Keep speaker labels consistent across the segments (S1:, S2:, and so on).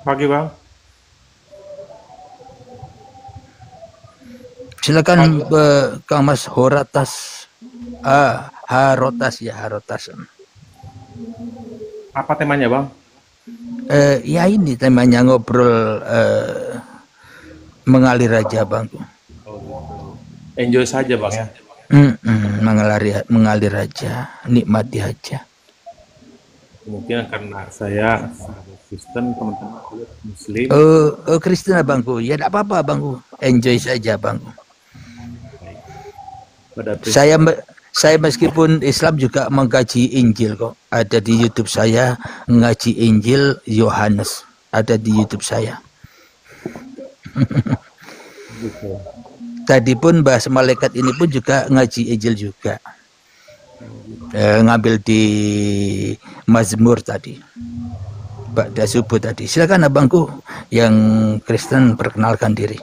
S1: Pagi Bang.
S2: Silakan
S1: Pagi.
S2: Kang Mas Horatas. Harotas ya, Harotas.
S1: Apa temanya Bang?
S2: Ya ini temanya ngobrol mengalir aja Bang.
S1: Oh gitu. Enjoy saja Bang ya.
S2: Mengalir aja, nikmati aja.
S1: Mungkin karena saya sebagai Kristen, teman-teman juga Muslim.
S2: Kristen Bangku, ya tidak apa-apa Bangku, enjoy saja Bangku.
S1: Baik. Pada
S2: Saya
S1: prinsip
S2: saya meskipun Islam juga mengkaji Injil kok. Ada di YouTube saya ngaji Injil Yohanes. Ada di YouTube saya.
S1: gitu.
S2: Tadi pun bahas malaikat ini pun juga ngaji Injil juga. Ngambil di Mazmur tadi. Ba'da subuh tadi. Silakan abangku yang Kristen perkenalkan diri.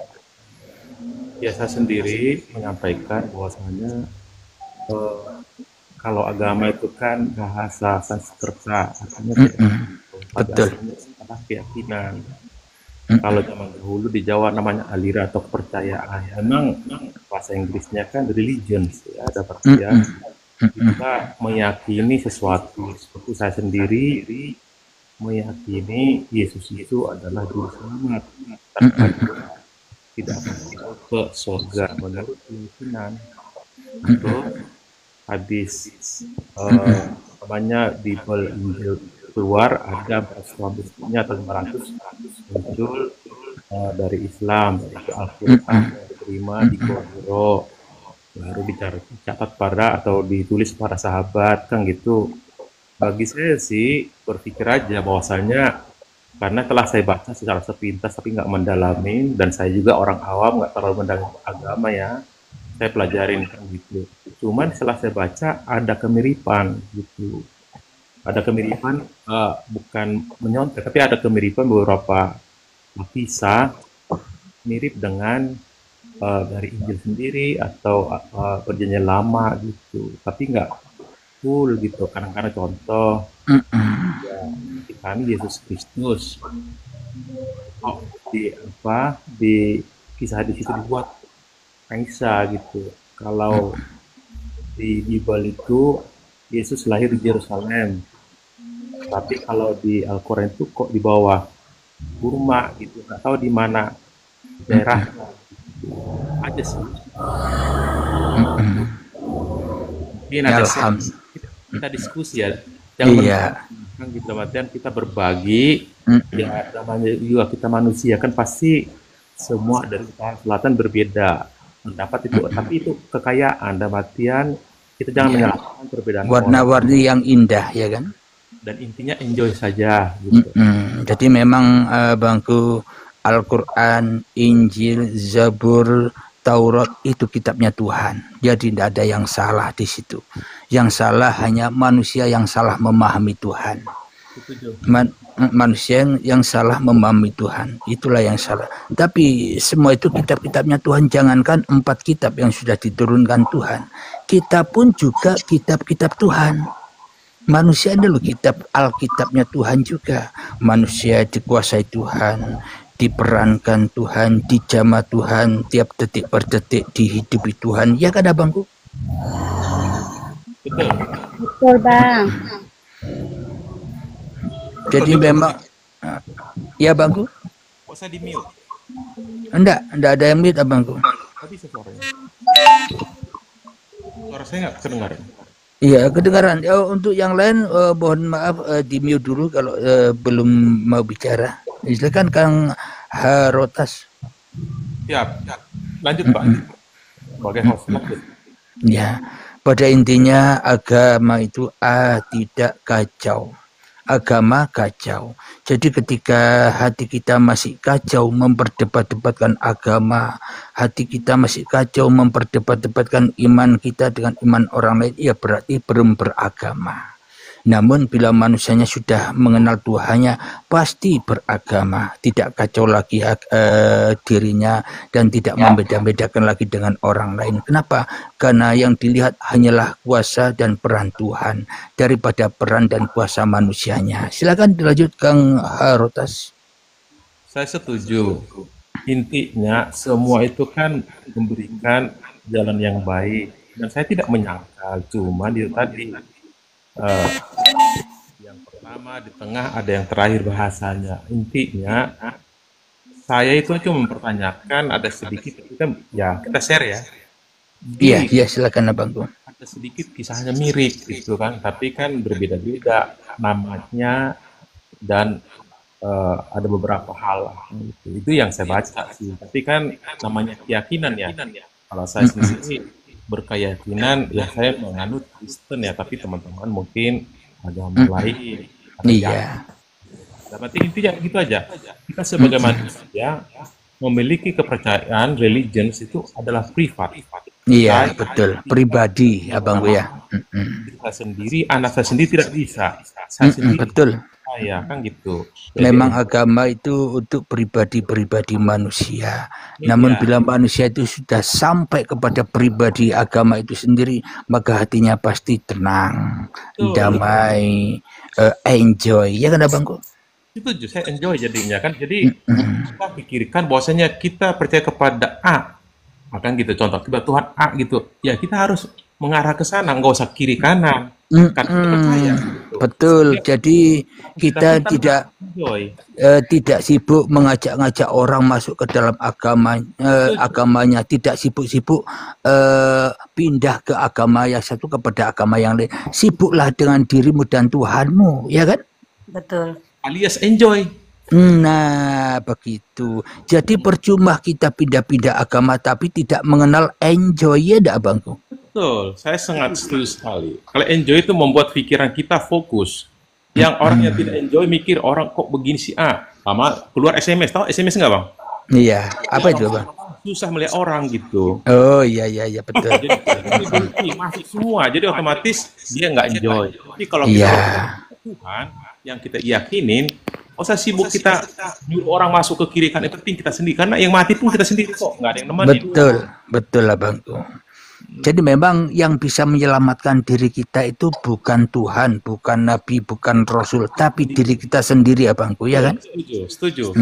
S1: Ya saya sendiri menyampaikan bahwasanya kalau agama itu kan bahasa Sanskerta, artinya pada
S2: Betul.
S1: asalnya adalah keyakinan. Kalau zaman dahulu di Jawa namanya alira atau kepercayaan. Memang bahasa Inggrisnya kan religions ya, ada artian kita meyakini sesuatu. Seperti saya sendiri meyakini Yesus itu adalah juru selamat. Tanpa dia tidak akan masuk ke surga menurut keyakinan. Terus habis namanya di Injil keluar ada 400 atau 500 muncul dari Islam, yaitu Al-Quran yang diterima di Qoro, baru dicatat pada atau ditulis para sahabat kan gitu. Bagi saya sih berpikir aja bahwasanya karena telah saya baca secara sepintas tapi nggak mendalami, dan saya juga orang awam nggak terlalu mendalami agama ya, saya pelajarin kan gitu. Cuman setelah saya baca ada kemiripan gitu, ada kemiripan bukan menyontek tapi ada kemiripan beberapa kisah mirip dengan dari Injil sendiri atau perjanjian lama gitu, tapi nggak full gitu. Kadang-kadang contoh ya, kami Yesus Kristus di apa di kisah di situ dibuat Kaisa gitu. Kalau di Bible itu Yesus lahir di Yerusalem, tapi kalau di Al-Quran itu kok di bawah kurma gitu, nggak tahu di mana daerah aja sih. Mungkin ada kita diskusi ya, jangan
S2: Iya.
S1: kan gitu, artian kita berbagi ya, namanya juga kita manusia kan pasti semua dari utara selatan berbeda pendapat itu, tapi itu kekayaan dan artian kita jangan menyalahkan perbedaan orang,
S2: Warna-warni yang indah ya kan.
S1: dan intinya enjoy saja gitu.
S2: Jadi memang bangku Al-Quran, Injil, Zabur, Taurat itu kitabnya Tuhan. Jadi tidak ada yang salah di situ. Yang salah hanya manusia yang salah memahami Tuhan. Manusia yang salah memahami Tuhan, itulah yang salah. Tapi semua itu kitab-kitabnya Tuhan. Jangankan 4 kitab yang sudah diturunkan Tuhan, kita pun juga kitab-kitab Tuhan. Manusia adalah kitab Alkitabnya Tuhan juga. Manusia dikuasai Tuhan, diperankan Tuhan, dijamah Tuhan, tiap detik per detik dihidupi Tuhan. Ya kan abangku?
S3: Betul Bang.
S2: Jadi memang ya bangku.
S1: Kok saya di mute?
S2: Enggak ada yang mute abangku.
S1: Tadi suaranya. Suara saya nggak kedengaran.
S2: Iya kedengaran. Untuk yang lain mohon maaf di mute dulu kalau belum mau bicara. Silakan Kang Harotas.
S1: Ya, lanjut Pak. Sebagai host lanjut.
S2: Ya, pada intinya agama itu tidak kacau. Agama kacau. Jadi ketika hati kita masih kacau memperdebat-debatkan agama, hati kita masih kacau memperdebat-debatkan iman kita dengan iman orang lain, ya berarti belum beragama. Namun bila manusianya sudah mengenal Tuhannya, pasti beragama, tidak kacau lagi dirinya dan tidak membeda-bedakan lagi dengan orang lain. Kenapa? Karena yang dilihat hanyalah kuasa dan peran Tuhan daripada peran dan kuasa manusianya. Silakan dilanjut Kang Harotas.
S1: Saya setuju. Intinya semua itu kan memberikan jalan yang baik. Dan saya tidak menyangkal, cuma itu tadi eh, yang pertama di tengah ada yang terakhir bahasanya. Intinya saya itu cuma mempertanyakan ada sedikit kita share ya.
S2: Iya, silakan Abangku.
S1: Ada sedikit kisahnya mirip gitu kan, tapi kan berbeda-beda namanya dan ada beberapa hal gitu. Itu yang saya baca sih. Tapi kan namanya keyakinan ya. Kalau saya sendiri berkeyakinan ya saya menganut Kristen ya, tapi teman-teman mungkin agama lain.
S2: Iya.
S1: Berarti intinya gitu aja. Kita sebagai manusia memiliki kepercayaan religions itu adalah privat.
S2: Iya, betul. Pribadi, Abangku ya.
S1: Saya sendiri, anak saya sendiri tidak bisa. Saya sendiri,
S2: betul.
S1: Saya kan gitu.
S2: Memang agama itu untuk pribadi-pribadi manusia. Namun bila manusia itu sudah sampai kepada pribadi agama itu sendiri, maka hatinya pasti tenang, damai, enjoy. Ya kan Abangku?
S1: Itu saya enjoy jadinya kan. Jadi kita pikirkan bahwasanya kita percaya kepada A. Akan gitu contoh kita Tuhan A gitu. Ya kita harus mengarah ke sana, nggak usah kiri kanan. Karena kita percaya. Gitu.
S2: Betul. Jadi kita tidak sibuk mengajak-ngajak orang masuk ke dalam agamanya, tidak sibuk-sibuk pindah ke agama yang satu kepada agama yang lain. Sibuklah dengan dirimu dan Tuhanmu, ya kan?
S3: Betul.
S1: Alias enjoy.
S2: Nah, begitu. Jadi percuma kita pindah-pindah agama tapi tidak mengenal enjoy, ya enggak Abangku?
S1: Betul, saya sangat setuju sekali. Kalau enjoy itu membuat pikiran kita fokus. Yang orangnya tidak enjoy mikir orang kok begini si A. Sama keluar SMS, tahu SMS nggak Bang?
S2: Iya, apa itu Bang?
S1: Susah melihat orang gitu.
S2: Oh iya betul.
S1: Jadi masuk semua, jadi otomatis dia nggak enjoy. Tapi kalau kita Tuhan yang kita yakinin, usah sibuk kita nyuruh orang masuk ke kiri kan, itu penting kita sendiri. Karena yang mati pun kita sendiri kok, nggak ada yang nemenin.
S2: Betul Abangku. Jadi memang yang bisa menyelamatkan diri kita itu bukan Tuhan, bukan Nabi, bukan Rasul, tapi diri kita sendiri Abangku, ya kan?
S1: Setuju.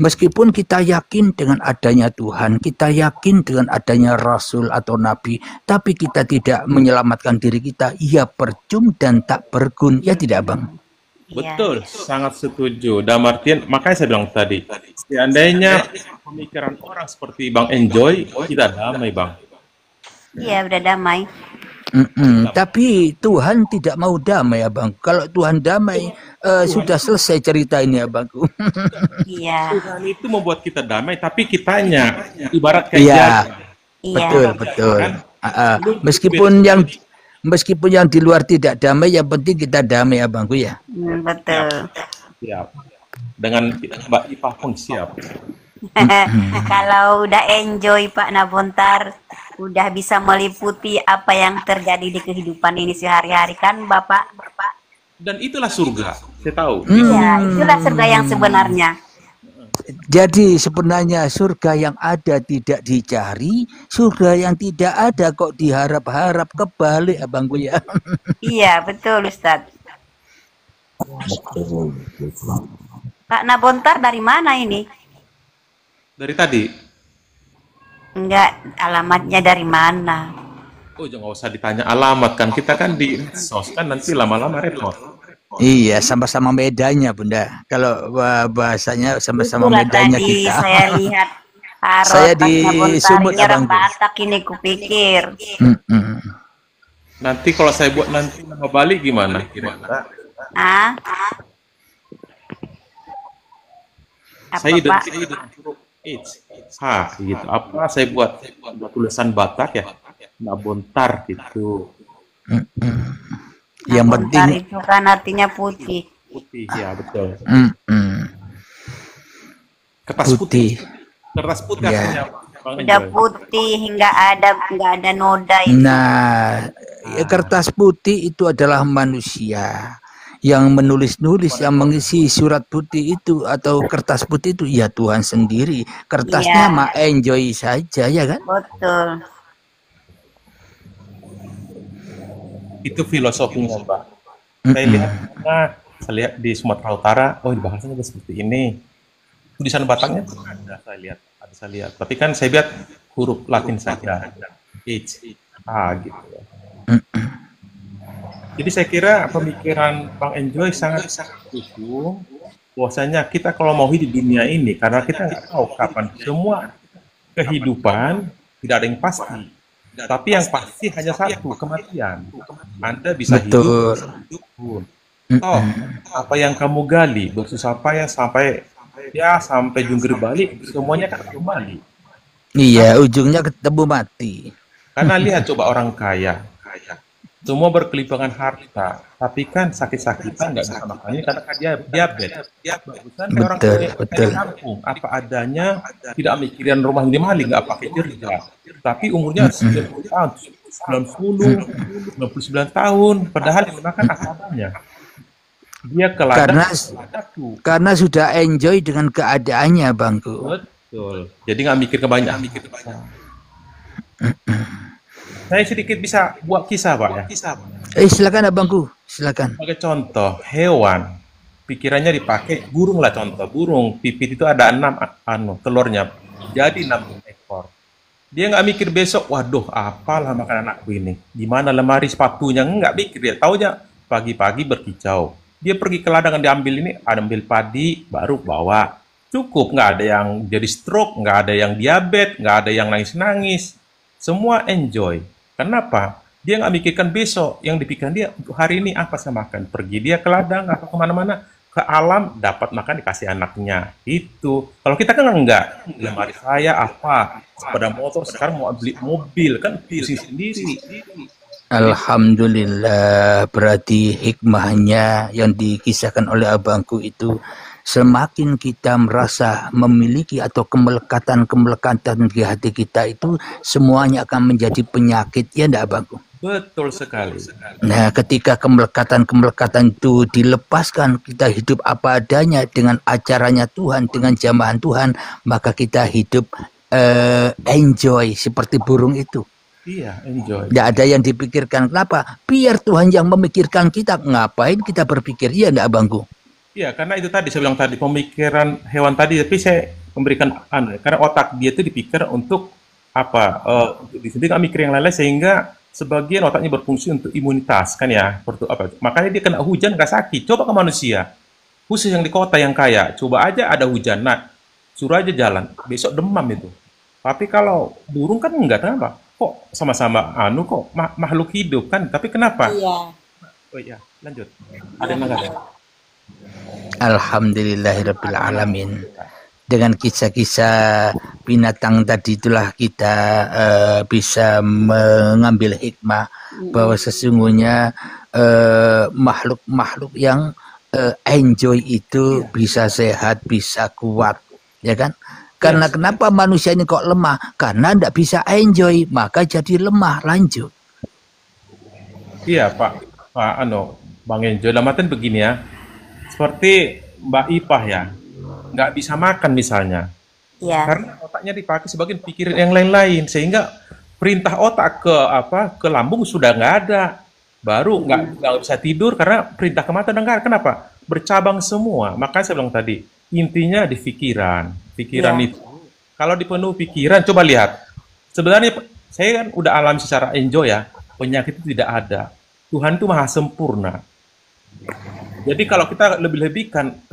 S2: Meskipun kita yakin dengan adanya Tuhan, kita yakin dengan adanya Rasul atau Nabi, tapi kita tidak menyelamatkan diri kita, ya percuma dan tak berguna, ya tidak Bang?
S1: Betul, sangat setuju. Dalam artian, makanya saya bilang tadi, seandainya pemikiran orang seperti Bang Enjoy, kita damai Bang.
S3: Iya, udah damai.
S2: Tapi Tuhan tidak mau damai Abang. Kalau Tuhan damai, sudah selesai cerita ini Abangku.
S3: Iya.
S1: Tuhan itu membuat kita damai, tapi kitanya ibarat kayak
S2: Betul. Meskipun yang di luar tidak damai, yang penting kita damai Abangku ya.
S3: Betul.
S1: Siap. Dengan Mbak Ipah pun siap.
S3: Kalau udah enjoy Pak Nabontar, udah bisa meliputi apa yang terjadi di kehidupan ini sehari-hari kan Bapak?
S1: Dan itulah surga, saya tahu.
S3: Iya, itulah surga yang sebenarnya.
S2: Jadi sebenarnya surga yang ada tidak dicari, surga yang tidak ada kok diharap-harap, kebalik Abangku ya.
S3: Iya, betul Ustadz. Pak Nabontar dari mana ini?
S1: Dari tadi.
S3: Enggak, alamatnya dari mana?
S1: Oh, jangan usah ditanya alamat kan. Kita kan di sos kan nanti lama-lama repot.
S2: Iya, sama-sama bedanya Bunda. Kalau bahasanya sama-sama
S3: Itulah
S2: bedanya
S3: tadi
S2: kita.
S3: Saya lihat
S2: Saya di Sumut
S3: Abang
S2: Abangku.
S3: Batak ini kupikir.
S1: Nanti kalau saya buat nanti nama Bali gimana kira-kira? Saya dengan huruf H gitu. Apa saya buat tulisan Batak ya? Nabontar gitu.
S2: Yang penting
S3: itu kan artinya putih.
S1: Putih ya betul.
S2: Kertas putih.
S1: Kertas putih artinya apa?
S3: Udah putih nggak ada noda itu.
S2: Nah, kertas putih itu adalah manusia. Yang menulis-nulis, yang mengisi surat putih itu atau kertas putih itu ya Tuhan sendiri. Kertasnya
S3: Iya,
S2: mah enjoy saja ya kan?
S3: betul.
S1: Itu filosofinya, Pak. Saya lihat di Sumatera Utara, oh bahasanya seperti ini. Tulisan Bataknya tuh ada saya lihat. Tapi kan saya lihat huruf Latin saja, H, A gitu. Jadi saya kira pemikiran Bang Enjoy sangat setuju bahwasanya kita kalau mau hidup di dunia ini, karena kita nggak tahu kapan semua kehidupan tidak ada yang pasti. Tapi yang pasti hanya satu, kematian. Anda bisa
S2: Betul.
S1: hidup pun. Toh, apa yang kamu gali, bersusah payah sampai jungkir balik, semuanya kan kembali.
S2: Iya, ujungnya ketemu mati.
S1: Karena lihat coba orang kaya, semua berkelimpahan harta, tapi kan sakit-sakitan nggak bisa makan ini karena dia diabetes. Bagusan kayak orang
S2: Betul,
S1: kaya
S2: betul.
S1: di kampung, apa adanya, tidak mikirin rumah di maling, nggak pakai kerja. Tapi umurnya 90 tahun, 90, 99 tahun, padahal yang dimakan apa adanya. Dia ke ladang,
S2: Karena sudah enjoy dengan keadaannya, Bangku.
S1: betul. Jadi nggak mikir kebanyakan. Saya sedikit bisa buat kisah, Pak ya.
S2: Silakan Abangku, silakan.
S1: Sebagai contoh, hewan pikirannya dipakai burung lah contoh. Burung pipit itu ada 6 telurnya. Jadi 6 ekor. Dia nggak mikir besok, waduh apalah makan anakku ini. Gimana lemari sepatunya, nggak mikir dia. Taunya pagi-pagi berkicau. Dia pergi ke ladang diambil ini, ambil padi, baru bawa. Cukup, nggak ada yang jadi stroke, nggak ada yang diabetes, nggak ada yang nangis-nangis. Semua enjoy. Kenapa? Dia nggak mikirkan besok. Yang dipikirkan dia, untuk hari ini apa saya makan? Pergi dia ke ladang, atau kemana-mana. Ke alam, dapat makan, dikasih anaknya. Itu. Kalau kita kan enggak. Lemari saya apa? Sepeda motor, sekarang mau beli mobil. Kan pusing sendiri.
S2: Alhamdulillah, berarti hikmahnya yang dikisahkan oleh Abangku itu semakin kita merasa memiliki atau kemelekatan di hati kita itu semuanya akan menjadi penyakit, ya enggak Abangku?
S1: Betul sekali.
S2: Nah, ketika kemelekatan itu dilepaskan, kita hidup apa adanya dengan acaranya Tuhan, dengan jamahan Tuhan, maka kita hidup enjoy seperti burung itu.
S1: Iya, enjoy.
S2: Tidak ada yang dipikirkan. Kenapa? Biar Tuhan yang memikirkan kita. Ngapain kita berpikir? Iya enggak Abangku?
S1: Iya, karena itu tadi saya bilang tadi pemikiran hewan tadi, tapi saya memberikan karena otak dia itu dipikir untuk apa? Di sini nggak mikir yang lain-lain sehingga sebagian otaknya berfungsi untuk imunitas kan ya, apa? Makanya dia kena hujan nggak sakit. Coba ke manusia, khusus yang di kota yang kaya, coba aja ada hujan, nah suruh aja jalan, besok demam itu. Tapi kalau burung kan enggak, kenapa? Kok sama-sama kok makhluk hidup kan? Tapi kenapa?
S3: Iya.
S1: Oh iya, lanjut. Ada yang nggak?
S2: Alhamdulillahirabbil alamin. Dengan kisah-kisah binatang tadi itulah kita bisa mengambil hikmah bahwa sesungguhnya makhluk-makhluk yang enjoy itu bisa sehat, bisa kuat, ya kan? Karena kenapa manusia ini kok lemah? Karena tidak bisa enjoy, maka jadi lemah. Lanjut.
S1: Iya, Pak. Bang Enjoy, dalam artian begini ya. Seperti Mbak Ipah ya, nggak bisa makan misalnya.
S3: Iya.
S1: Karena otaknya dipakai sebagai pikiran yang lain-lain, sehingga perintah otak ke lambung sudah nggak ada. Baru nggak bisa tidur karena perintah ke mata udah nggak ada. Kenapa? Bercabang semua. Makanya saya bilang tadi, intinya di pikiran. Pikiran itu, kalau dipenuhi pikiran, coba lihat. Sebenarnya saya kan udah alami secara enjoy ya, penyakit itu tidak ada. Tuhan itu maha sempurna. Jadi kalau kita lebih-lebihkan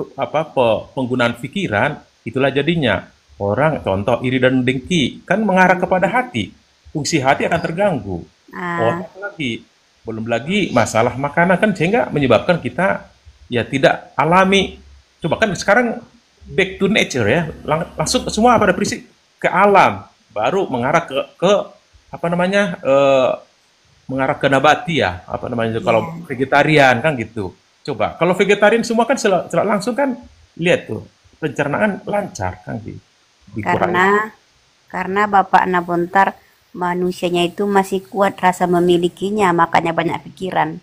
S1: penggunaan pikiran, itulah jadinya orang contoh iri dan dengki kan mengarah kepada hati. Fungsi hati akan terganggu. Otak lagi, belum lagi masalah makanan kan sehingga menyebabkan kita ya tidak alami. Coba kan sekarang back to nature ya, langsung semua pada prinsip ke alam, baru mengarah ke mengarah ke nabati ya, kalau vegetarian kan gitu. Coba, kalau vegetarian semua kan secara langsung kan lihat tuh pencernaan lancar kan
S3: karena Bapak Nabontar manusianya itu masih kuat rasa memilikinya, makanya banyak pikiran.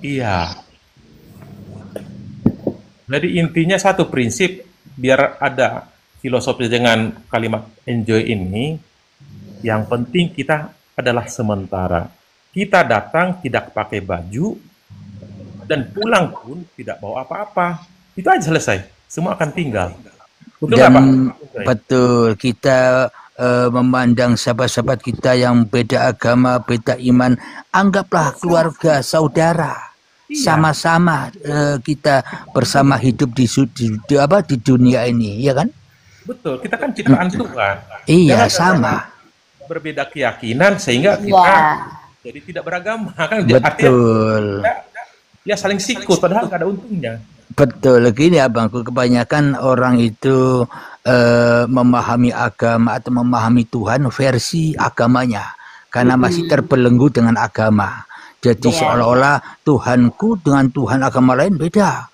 S1: Iya. Jadi intinya satu prinsip, biar ada filosofi dengan kalimat enjoy ini, yang penting kita adalah sementara. Kita datang tidak pakai baju, dan pulang pun tidak bawa apa-apa. Itu aja selesai. Semua akan tinggal. Betul nggak, Pak?
S2: Dan betul, kita memandang sahabat-sahabat kita yang beda agama, beda iman, anggaplah keluarga, saudara.
S1: Iya.
S2: Sama-sama kita bersama hidup di dunia ini, ya kan?
S1: Betul, kita kan ciptaan Tuhan.
S2: Iya,
S1: Jangan
S2: sama.
S1: berbeda keyakinan sehingga kita
S3: Iya.
S1: jadi tidak beragama. Kan artinya
S2: Betul.
S1: ya saling sikut, padahal nggak ada untungnya.
S2: Betul, gini abangku, kebanyakan orang itu memahami agama atau memahami Tuhan versi agamanya karena masih terbelenggu dengan agama. Jadi seolah-olah Tuhanku dengan Tuhan agama lain beda.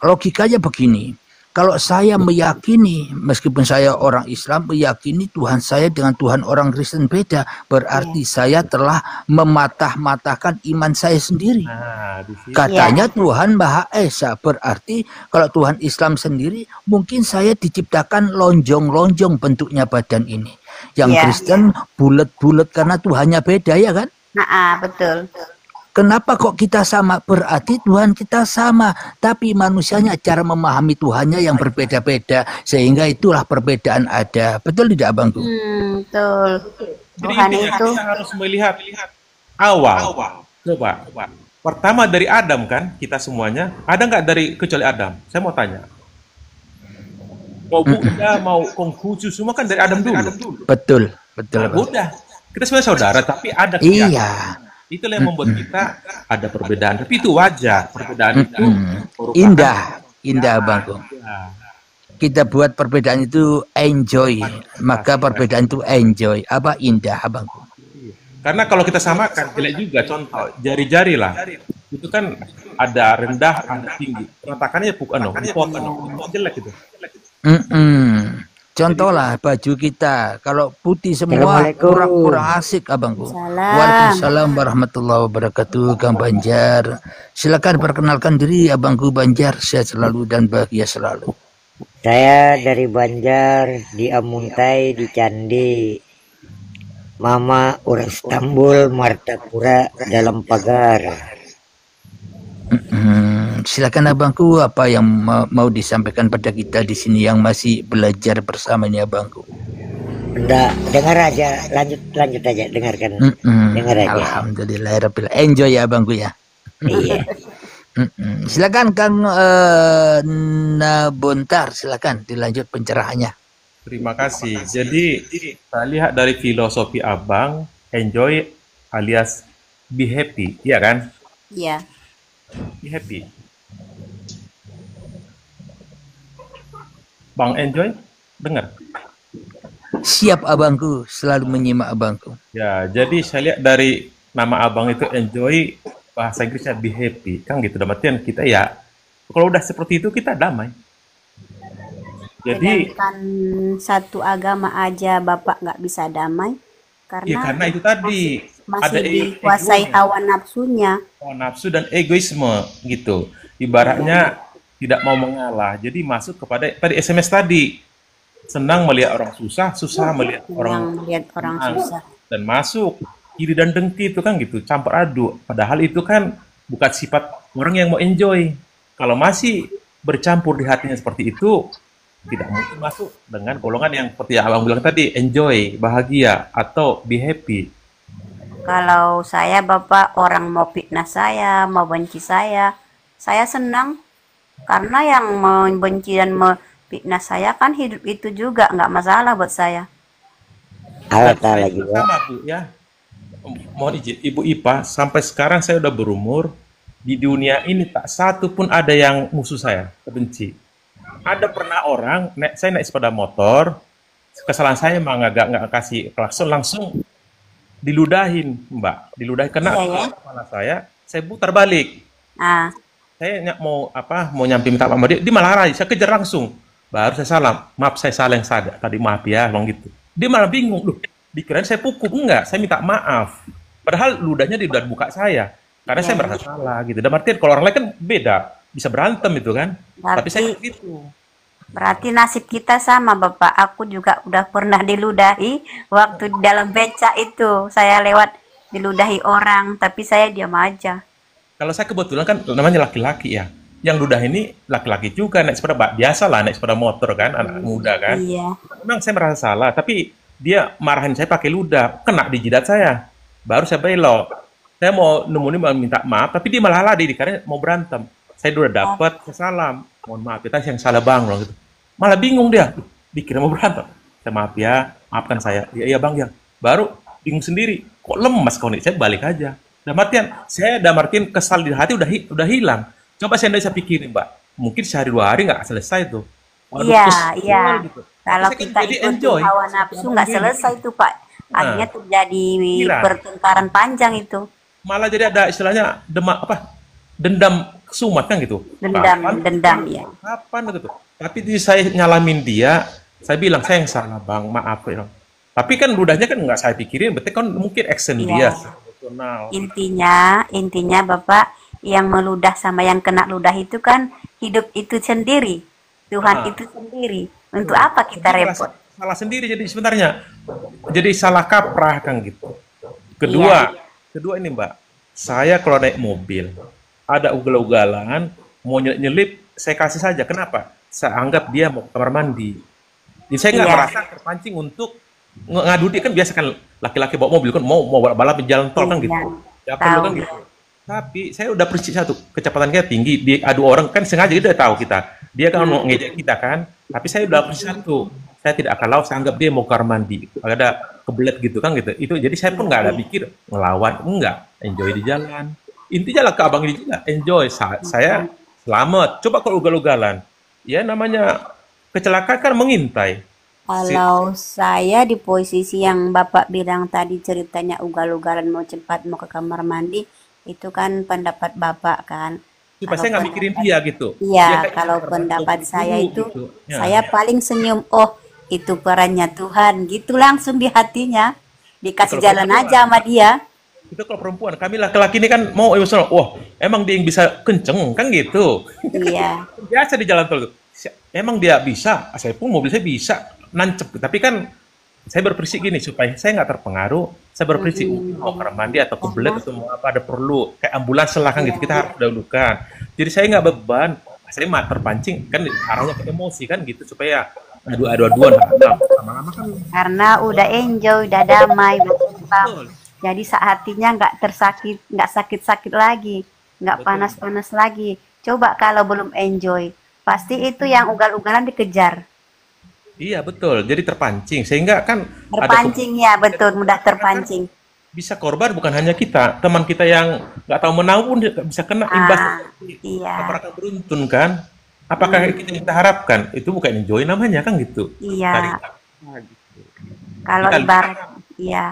S2: Logikanya begini, kalau saya meyakini, meskipun saya orang Islam, meyakini Tuhan saya dengan Tuhan orang Kristen beda, berarti saya telah mematah-matahkan iman saya sendiri.
S1: Nah, di sini
S2: Katanya Tuhan Maha Esa, berarti kalau Tuhan Islam sendiri, mungkin saya diciptakan lonjong-lonjong bentuknya badan ini. Yang
S3: Iya.
S2: Kristen bulat-bulat karena Tuhannya beda, ya kan?
S3: Betul.
S2: Kenapa kok kita sama? Berarti Tuhan kita sama, tapi manusianya cara memahami Tuhannya yang berbeda-beda, sehingga itulah perbedaan ada. Betul tidak, abangku?
S3: Betul.
S1: Jadi
S3: Tuhan
S1: intinya
S3: itu
S1: kita harus melihat awal. Coba. Pertama dari Adam kan, kita semuanya. Ada nggak dari kecuali Adam? Saya mau tanya. Mau Buddha, mau Konghucu, semua kan dari Adam dulu.
S2: Betul, betul.
S1: Nah,
S2: Abang.
S1: udah. Kita sebenarnya saudara, tapi ada
S2: Iya.
S1: keyakinan. Itulah yang membuat kita ada perbedaan. Tapi itu wajar. Perbedaan itu merupakan
S2: Indah, abangku.
S1: Ya.
S2: Kita buat perbedaan itu enjoy, maka perbedaan itu enjoy. Apa indah, abangku?
S1: Karena kalau kita samakan, jelek juga. Contoh, jari-jari lah. Itu kan ada rendah, ada tinggi. Ratakannya potong, itu jelek itu.
S2: Contohlah baju kita, kalau putih semua
S4: Assalamualaikum.
S2: kurang asik, abangku.
S3: Salam.
S2: Waalaikumsalam warahmatullahi wabarakatuh, Kang Banjar. Silakan perkenalkan diri, abangku Banjar. Sehat selalu dan bahagia selalu.
S4: Saya dari Banjar, di Amuntai, di Candi. Mama orang Istanbul, Martapura, dalam pagar.
S2: Silakan abangku, apa yang mau disampaikan pada kita di sini yang masih belajar bersama ini, abangku.
S4: Enggak, dengar aja, lanjut aja, dengarkan. Dengar aja.
S2: Alhamdulillah, enjoy ya abangku ya.
S4: Iya.
S2: Silakan Kang Nabontar, silakan dilanjut pencerahannya.
S1: Terima kasih. Jadi, saya lihat dari filosofi Abang, enjoy alias be happy, iya kan?
S3: Iya.
S1: Be happy. Bang Enjoy, dengar?
S2: Siap abangku, selalu menyimak abangku.
S1: Ya, jadi saya lihat dari nama Abang itu enjoy, bahasa Inggrisnya be happy, kan gitu. Dalam artian kita ya, kalau udah seperti itu kita damai. Jadi,
S3: Sedangkan satu agama aja Bapak nggak bisa damai
S1: ya karena itu tadi
S3: masih
S1: ada
S3: dikuasai
S1: egonya,
S3: hawa nafsunya.
S1: hawa nafsu dan egoisme gitu. Ibaratnya tidak mau mengalah. Jadi masuk kepada tadi SMS tadi. Senang melihat orang susah, susah melihat
S3: Yang
S1: orang
S3: melihat orang
S1: senang.
S3: susah.
S1: Dan masuk iri dan dengki itu kan gitu, campur aduk. Padahal itu kan bukan sifat orang yang mau enjoy. Kalau masih bercampur di hatinya seperti itu, tidak mungkin masuk dengan golongan yang seperti yang Abang bilang tadi, enjoy, bahagia, atau be happy.
S3: Kalau saya Bapak orang mau fitnah saya, mau benci saya senang karena yang membenci dan fitnah saya kan hidup itu juga nggak masalah buat saya.
S4: Allah Ta'ala juga.
S1: Sama Bu ya. Mohon izin Ibu Ipa, sampai sekarang saya udah berumur, di dunia ini tak satu pun ada yang musuh saya, benci. Ada pernah orang, saya naik sepeda motor, kesalahan saya emang nggak kasih klakson, langsung diludahin Mbak, diludahin kena kepala saya putar balik.
S3: Ah,
S1: Saya mau nyampe minta maaf sama dia malah lari, saya kejar langsung. Baru saya salam, maaf saya salah yang sadar tadi, maaf ya, bang gitu. Dia malah bingung, loh, dikirain saya pukul, enggak, saya minta maaf. Padahal ludahnya di udah buka saya, karena
S3: Ya,
S1: saya merasa salah gitu. Dan artian kalau orang lain kan beda, bisa berantem itu kan. Tapi saya
S3: tapi
S1: nggak gitu.
S3: berarti nasib kita sama, Bapak. Aku juga udah pernah diludahi waktu di dalam beca itu. Saya lewat diludahi orang, tapi saya diam aja.
S1: Kalau saya kebetulan kan namanya laki-laki ya. Yang ludah ini laki-laki juga naik sepeda biasa lah naik sepeda motor kan anak muda kan.
S3: Iya,
S1: Memang saya merasa salah, tapi dia marahin saya pakai ludah, kena di jidat saya. Baru saya belok. Saya mau nemuin mau minta maaf, tapi dia malah lari karena mau berantem. Saya udah dapat, saya salam. Mohon maaf, kita yang salah bang loh gitu. Malah bingung dia, dikira mau berantem. Saya maaf ya, maafkan saya. Iya iya bang ya. Baru bingung sendiri. Kok lemas kau nih? Saya balik aja. Saya kesal di hati udah hilang. Coba saya nggak bisa pikirin, Mbak. Mungkin sehari 2 hari nggak selesai tuh. Waduh,
S3: iya, iya.
S1: kesel gitu. Tapi
S3: Kalau
S1: saya kan
S3: kita
S1: jadi
S3: ikutin
S1: enjoy.
S3: hawa nafsu nggak selesai itu, Pak.
S1: Nah,
S3: Akhirnya terjadi
S1: kira
S3: pertengkaran panjang itu.
S1: malah jadi ada istilahnya demak apa? Dendam kesumat kan gitu.
S3: Dendam,
S1: Kapan?
S3: dendam ya.
S1: Kapan gitu. Tapi saya nyalamin dia, saya bilang saya yang salah bang, maaf ya. Tapi kan ludahnya kan nggak saya pikirin, berarti kan mungkin action dia
S3: Iya.
S1: emosional.
S3: Intinya Bapak, yang meludah sama yang kena ludah itu kan hidup itu sendiri. Tuhan
S1: Ah,
S3: itu sendiri. Untuk
S1: betul.
S3: apa kita
S1: Dia merasa
S3: repot?
S1: salah sendiri jadi sebenarnya. Jadi salah kaprah kan gitu.
S3: Iya,
S1: Kedua, kedua ini Mbak, saya kalau naik mobil ada ugal-ugalan mau nyelip, saya kasih saja. Kenapa? Saya anggap dia mau ke kamar mandi. Jadi saya nggak
S3: iya,
S1: merasa terpancing untuk ngadu dia kan biasa kan laki-laki bawa mobil kan mau balap di jalan tol kan
S3: iya.
S1: gitu. Ya perlu
S3: Tahu.
S1: kan gitu. Tapi saya udah persis satu kecepatan kita tinggi, diadu orang kan sengaja dia udah tahu kita. Dia kan mau ngejek kita kan. Tapi saya udah persis satu. Saya tidak akan lawan, saya anggap dia mau ke kamar mandi. Ada kebelet gitu kan gitu. Itu jadi saya pun nggak ada pikir ngelawan, enggak. Enjoy di jalan. Intinya lah ke abang ini juga enjoy. Saya selamat. Coba kalau ugal-ugalan. Ya namanya kecelakaan kan mengintai. Si,
S3: Kalau saya di posisi yang Bapak bilang tadi ceritanya ugal-ugalan mau cepat mau ke kamar mandi, itu kan pendapat Bapak kan.
S1: supaya
S3: Kalau
S1: saya nggak mikirin
S3: pendapat
S1: dia gitu. Dia
S3: Iya,
S1: kayak
S3: kalau pendapat
S1: terbantu
S3: saya
S1: dulu
S3: itu
S1: gitu. Ya,
S3: saya paling senyum, oh itu perannya Tuhan, gitu langsung di hatinya,
S1: itu
S3: dikasih
S1: kalau
S3: jalan
S1: perempuan.
S3: aja sama dia.
S1: Itu kalau perempuan. Kami laki-laki ini kan mau emosional. Wah, emang dia yang bisa kenceng kan gitu.
S3: Iya,
S1: Biasa di jalan tol tuh. Emang dia bisa. Saya pun mobil saya bisa nancep. Tapi kan saya berprinsip gini supaya saya nggak terpengaruh. Saya berprinsip mungkin mau kamar mandi atau kebelet
S3: karena
S1: atau mau apa ada perlu kayak ambulans lah kan
S3: iya,
S1: gitu kita harus dahulukan. Jadi saya nggak beban. Saya mah terpancing kan arahnya ke emosi kan gitu supaya adu-aduan lama-lama kan
S3: karena udah enjoy, udah damai, udah tenang.
S1: betul.
S3: Jadi hatinya nggak sakit-sakit lagi, nggak
S1: Betul.
S3: panas-panas lagi. Coba kalau belum enjoy, pasti itu yang ugal-ugalan dikejar.
S1: Iya betul. Jadi terpancing sehingga kan ada
S3: Terpancing ya, betul, mudah
S1: karena kan
S3: terpancing.
S1: bisa korban bukan hanya kita, teman kita yang nggak tahu menau pun bisa kena imbasnya
S3: Ah,
S1: seperti
S3: iya,
S1: tabrakan beruntun kan. Apakah kita yang kita harapkan? Itu bukan enjoy namanya kan gitu. Cari
S3: iya.
S1: apa gitu.
S3: Kalau
S1: Kita
S3: ibarat, iya,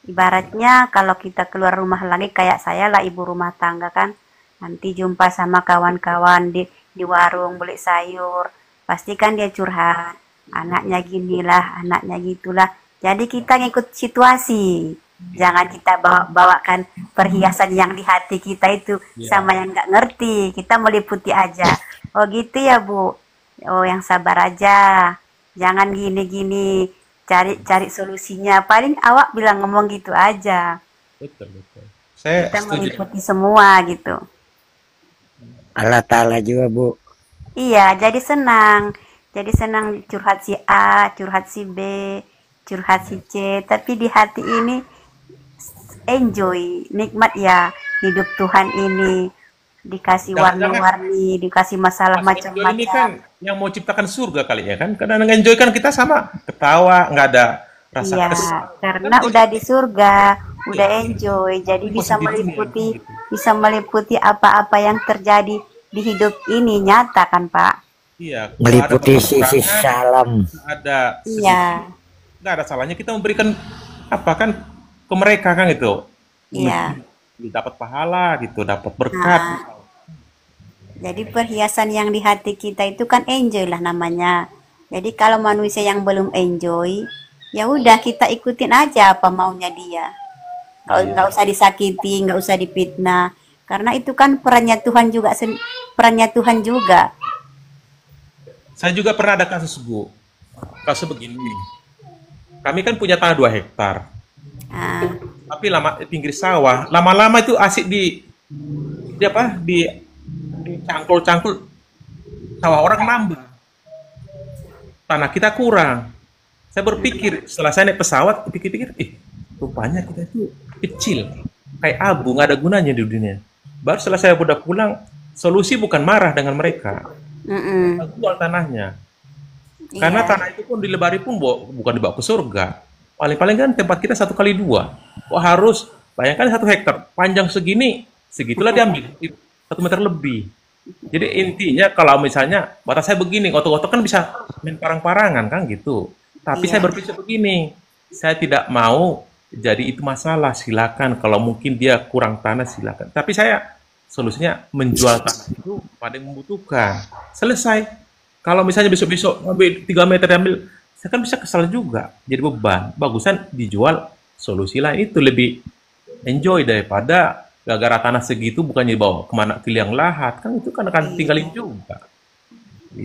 S3: ibaratnya kalau kita keluar rumah lagi kayak saya lah ibu rumah tangga kan, nanti jumpa sama kawan-kawan di warung beli sayur, pasti kan dia curhat, anaknya ginilah, anaknya gitulah. Jadi kita ngikut situasi. Jangan kita bawakan perhiasan yang di hati kita itu
S1: ya
S3: sama yang nggak ngerti. Kita meliputi aja. Oh gitu ya Bu. Oh yang sabar aja. Jangan gini-gini. Cari solusinya. Paling awak bilang ngomong gitu aja.
S1: betul betul. Saya
S3: Kita
S1: setuju.
S3: meliputi semua gitu.
S4: Allah Ta'ala juga Bu.
S3: Iya, jadi senang. Jadi senang curhat si A, curhat si B, curhat si C. Tapi di hati ini enjoy, nikmat ya hidup Tuhan ini. Dikasih
S1: Jangan-jangan
S3: warna-warni, dikasih masalah
S1: pas enjoy ini
S3: macam-macam.
S1: kan yang mau ciptakan surga kali ya kan. Karena enjoy kan kita sama ketawa, nggak ada rasa
S3: Iya,
S1: kesal. Kan
S3: karena
S1: itu
S3: udah di surga, udah
S1: iya,
S3: enjoy. Jadi
S1: positifnya gitu.
S3: bisa meliputi apa-apa yang terjadi di hidup ini nyata kan, Pak?
S1: Iya, kalau ada
S4: Meliputi sisi
S1: kekurangan,
S4: salam.
S1: ada sedikit,
S3: Iya,
S1: nggak ada salahnya kita memberikan apa kan ke mereka kan gitu.
S3: iya.
S1: Dapat pahala gitu, dapat berkat.
S3: Nah, jadi perhiasan yang di hati kita itu kan enjoy lah namanya. Jadi kalau manusia yang belum enjoy, ya udah kita ikutin aja apa maunya dia. Kalau nggak usah disakiti, nggak usah dipitnah, karena itu kan perannya Tuhan juga, perannya Tuhan juga.
S5: Saya juga pernah ada kasus, Bu. Kasus begini. Kami kan punya tanah 2 hektar.
S3: Ah,
S5: Tapi lama pinggir sawah. Lama-lama itu asik di apa? Di cangkul-cangkul sawah orang nambah. Tanah kita kurang. Saya berpikir setelah saya naik pesawat, pikir-pikir, rupanya kita itu kecil, kayak abu, nggak ada gunanya di dunia. Baru setelah saya udah pulang, solusi bukan marah dengan mereka,
S3: mm-mm.
S5: kita jual tanahnya. Karena
S3: Iya,
S5: tanah itu pun dilebari pun bukan dibawa ke surga. Paling-paling kan tempat kita 1 kali 2. Kok harus, bayangkan 1 hektar, panjang segini, segitulah diambil, 1 meter lebih. Jadi intinya kalau misalnya batas saya begini, otot-otot kan bisa main parang-parangan kan gitu. Tapi saya
S3: iya,
S5: berpikir begini, saya tidak mau jadi itu masalah. Silakan kalau mungkin dia kurang tanah silakan. Tapi saya solusinya menjual tanah itu pada yang membutuhkan. Selesai. Kalau misalnya besok-besok ngambil 3 meter diambil, saya kan bisa kesal juga. Jadi beban. Bagusan dijual solusi lain itu lebih enjoy daripada gara-gara tanah segitu bukannya dibawa kemana ke liang lahat kan itu kan akan
S3: iya.
S5: tinggalin juga.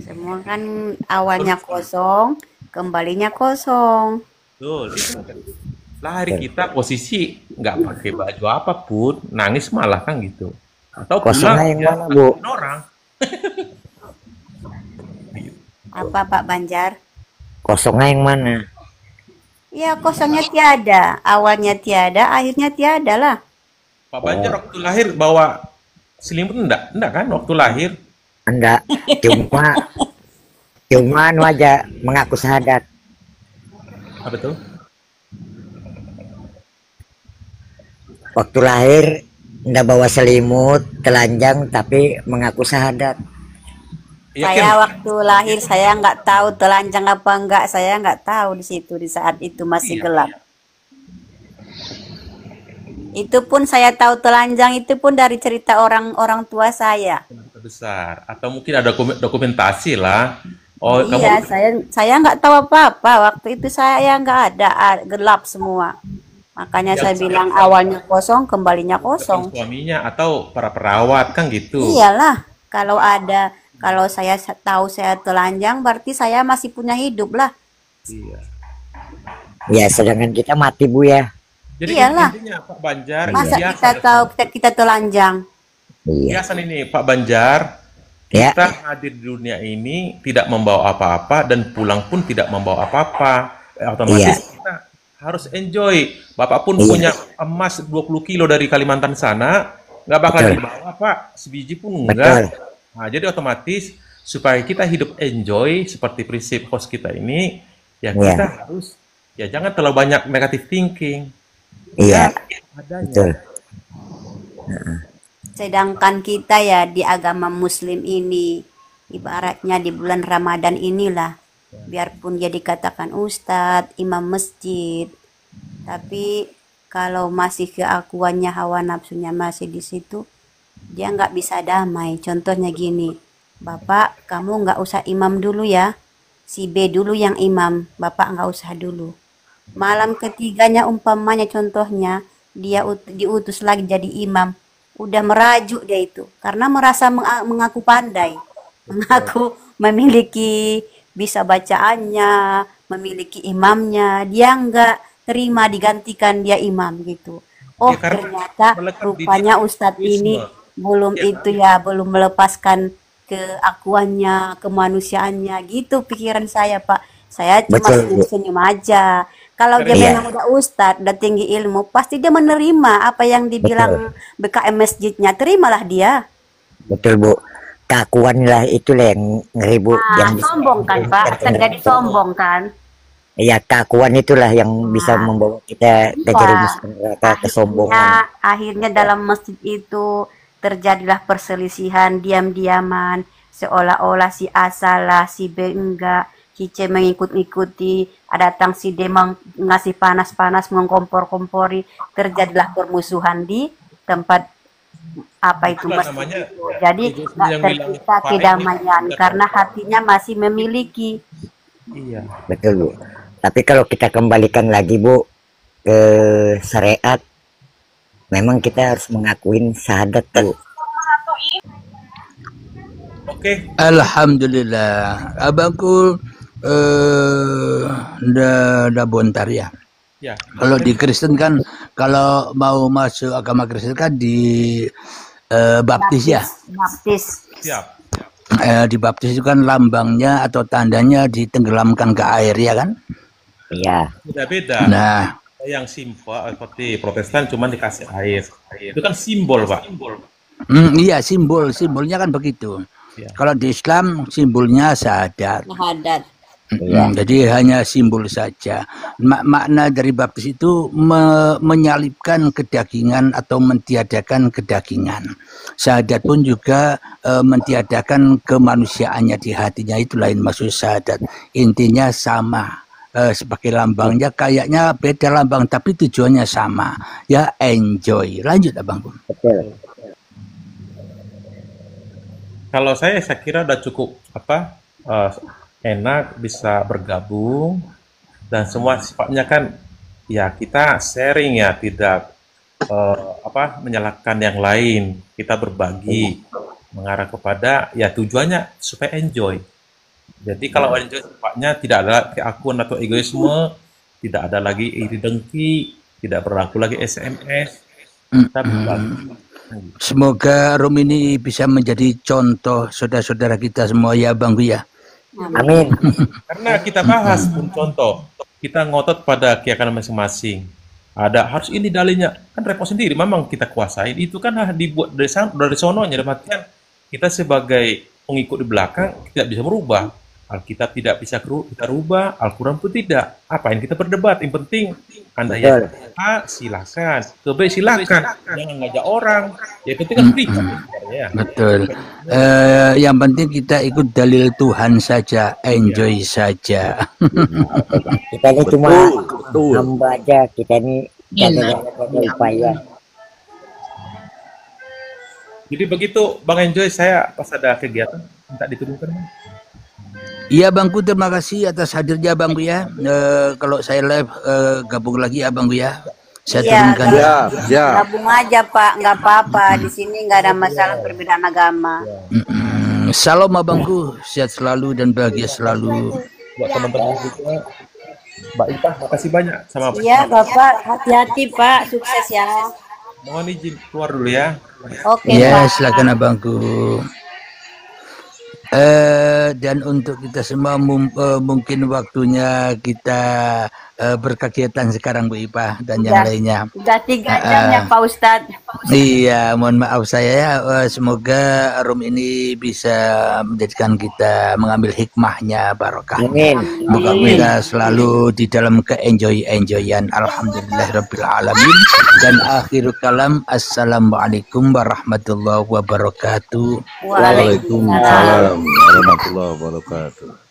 S3: Semua kan awalnya kosong, kembalinya kosong.
S5: Betul. Lah hari kita posisi nggak pakai baju apapun, nangis malah kan gitu. Atau
S4: Kosongnya
S5: pulang
S4: yang
S5: ya
S4: mana, Bu?
S5: ngakuin orang.
S3: Apa Pak Banjar?
S4: Kosongnya yang mana?
S3: Ya kosongnya tiada, awalnya tiada, akhirnya tiada lah.
S5: Pak Banjar waktu lahir bawa selimut enggak? Enggak kan waktu lahir?
S4: Enggak, cuma anu aja mengaku syahadat.
S5: Apa tuh?
S4: Waktu lahir enggak bawa selimut, telanjang, tapi mengaku syahadat.
S5: Iya
S3: Saya
S5: kan?
S3: waktu lahir saya nggak tahu telanjang apa enggak, saya nggak tahu di situ di saat itu masih
S5: Iya.
S3: gelap. Itu pun saya tahu telanjang itu pun dari cerita orang-orang tua saya.
S5: Kita besar atau mungkin ada dokumentasi lah. Oh,
S3: Iya,
S5: kamu
S3: saya nggak tahu apa-apa waktu itu, saya nggak ada, gelap semua. Makanya
S5: yang
S3: saya bilang awalnya kosong, kembalinya kosong.
S5: suaminya atau para perawat kan gitu.
S3: Iyalah, kalau saya tahu saya telanjang, berarti saya masih punya hidup lah.
S5: Iya.
S4: Ya, sedangkan kita mati, Bu ya.
S5: Jadi
S3: Iyalah,
S5: intinya Pak Banjar
S3: masa
S5: biasa
S3: kita tahu kita telanjang?
S4: Iya.
S5: biasa ini Pak Banjar
S4: Ya,
S5: kita hadir di dunia ini tidak membawa apa-apa dan pulang pun tidak membawa apa-apa. Otomatis
S4: iya,
S5: kita harus enjoy. Bapak pun
S4: iya,
S5: punya emas 20 kilo dari Kalimantan sana, nggak bakal
S4: betul,
S5: dibawa Pak, sebiji pun
S4: betul.
S5: enggak. Nah, jadi otomatis supaya kita hidup enjoy seperti prinsip host kita ini, ya
S4: Iya,
S5: kita harus ya jangan terlalu banyak negative thinking.
S4: iya,
S5: Ya adanya.
S4: betul.
S3: Sedangkan kita ya di agama Muslim ini, ibaratnya di bulan Ramadan inilah, biarpun dia dikatakan ustadz, imam masjid, tapi kalau masih keakuannya hawa nafsunya masih di situ, dia nggak bisa damai. Contohnya gini, Bapak, kamu nggak usah imam dulu ya, si B dulu yang imam, Bapak nggak usah dulu. Malam ketiganya umpamanya contohnya, dia diutus lagi jadi imam, udah merajuk dia itu, karena merasa mengaku pandai, mengaku memiliki bisa bacaannya, memiliki imamnya, dia nggak terima digantikan dia imam gitu. Oh,
S5: Ya karena
S3: ternyata
S5: melekat di
S3: rupanya Ustadz ini
S5: Islam.
S3: belum
S5: Ya
S3: itu ya, belum melepaskan keakuannya, kemanusiaannya gitu pikiran saya, Pak. Saya cuma
S4: Betul, Bu.
S3: senyum-senyum aja. Kalau dia
S5: karena
S3: memang
S4: Iya,
S3: udah ustadz, udah tinggi ilmu, pasti dia menerima apa yang
S4: betul,
S3: dibilang BKM masjidnya. Terimalah dia.
S4: betul, Bu. Keakuan lah itulah yang ngeri, Bu, yang
S3: Nah,
S4: bisa
S3: sombong kan, Pak?
S4: menurunkan
S3: Terjadi
S4: kemudian.
S3: sombong kan?
S4: Ya, keakuan itulah yang bisa
S3: Nah,
S4: membawa kita
S3: iya.
S4: terjerumus ke neraka
S3: Akhirnya,
S4: kesombongan.
S3: akhirnya dalam masjid itu terjadilah perselisihan, diam-diaman, seolah-olah si A salah, si B enggak, si C mengikut-ikuti, datang si D ngasih panas-panas, mengkompor-kompori, terjadilah permusuhan di tempat apa itu
S5: itulah
S3: masjid
S5: namanya
S3: itu. Jadi
S5: itu
S3: nggak
S5: yang bilang
S3: tercipta
S5: Pak ini
S3: kedamaian
S5: tidak
S3: karena
S5: terbatas.
S3: hatinya masih memiliki.
S5: Iya.
S4: Betul, Bu. Tapi kalau kita kembalikan lagi Bu ke syariat, memang kita harus mengakuin syahadat tuh.
S5: Oke.
S2: Alhamdulillah. Abangku udah bontar ya.
S5: Ya.
S2: Kalau di Kristen kan, kalau mau masuk agama Kristen kan di baptis ya.
S3: Baptis.
S5: Siap.
S2: Di baptis itu kan lambangnya atau tandanya ditenggelamkan ke air ya kan?
S4: Iya.
S5: Beda-beda.
S2: Nah,
S5: Yang simpel seperti Protestan cuma dikasih air. Itu kan simbol, Pak.
S2: iya simbolnya kan begitu.
S5: Ya.
S2: Kalau di Islam simbolnya syahadat.
S3: Syahadat.
S2: Jadi hanya simbol saja. Makna dari baptis itu menyalipkan kedagingan atau mentiadakan kedagingan. Syahadat pun juga mentiadakan kemanusiaannya di hatinya, itu lain maksud syahadat. Intinya sama. Sebagai lambangnya kayaknya beda lambang tapi tujuannya sama. Ya enjoy. Lanjut Abang.
S4: Betul.
S5: Kalau saya kira udah cukup enak bisa bergabung dan semua sifatnya kan ya kita sharing ya, tidak menyalahkan yang lain, kita berbagi mengarah kepada ya tujuannya supaya enjoy. Jadi kalau enjoy sifatnya tidak ada keakuan atau egoisme, tidak ada lagi iri dengki, tidak berlaku lagi SMS, kita berbagi.
S2: Semoga room ini bisa menjadi contoh saudara-saudara kita semua ya Bang ya.
S4: Amin.
S5: Karena kita bahas pun contoh, kita ngotot pada keyakinan masing-masing. Ada harus ini dalilnya, kan repot sendiri. Memang kita kuasain itu kan dibuat dari sononya. Dalam artian kita sebagai pengikut di belakang tidak bisa merubah. Alkitab tidak bisa kita rubah, Al-Quran pun tidak. Apa yang kita berdebat? Yang penting Anda yang A silakan, ke B silakan, jangan ngajak orang. Ya penting kan berita.
S2: Betul. Yang penting kita ikut dalil Tuhan saja, enjoy saja.
S4: Kita ini cuma hamba aja, kita ini ada upaya.
S5: Jadi begitu Bang Enjoy, saya pas ada kegiatan minta diturunkan.
S2: Iya Bangku, terima kasih atas hadirnya Bangku ya. Kalau saya live gabung lagi ya Bangku ya. Saya turunkan.
S3: Gabung aja Pak, nggak apa-apa. Di sini nggak ada masalah perbedaan agama.
S2: Salam Abangku, sehat selalu dan bahagia selalu.
S5: Buat teman-teman juga, Mbak Ita, makasih banyak sama Pak.
S3: Iya Bapak, hati-hati Pak, sukses ya.
S5: Mohon izin keluar dulu ya.
S3: Oke
S2: Ya,
S3: Pak.
S2: silakan Abangku. Dan untuk kita semua mungkin waktunya kita berkegiatan sekarang Bu Ipa dan yang lainnya.
S3: Udah 3 jam ya Pak Ustadz.
S2: Iya, mohon maaf saya ya. Semoga room ini bisa menjadikan kita mengambil hikmahnya, barokahnya.
S4: Amin.
S2: Semoga kita selalu di dalam ke-enjoyan. Alhamdulillahirabbil alamin. Dan akhir kalam, assalamualaikum warahmatullahi wabarakatuh.
S3: Waalaikumsalam
S6: warahmatullahi wabarakatuh.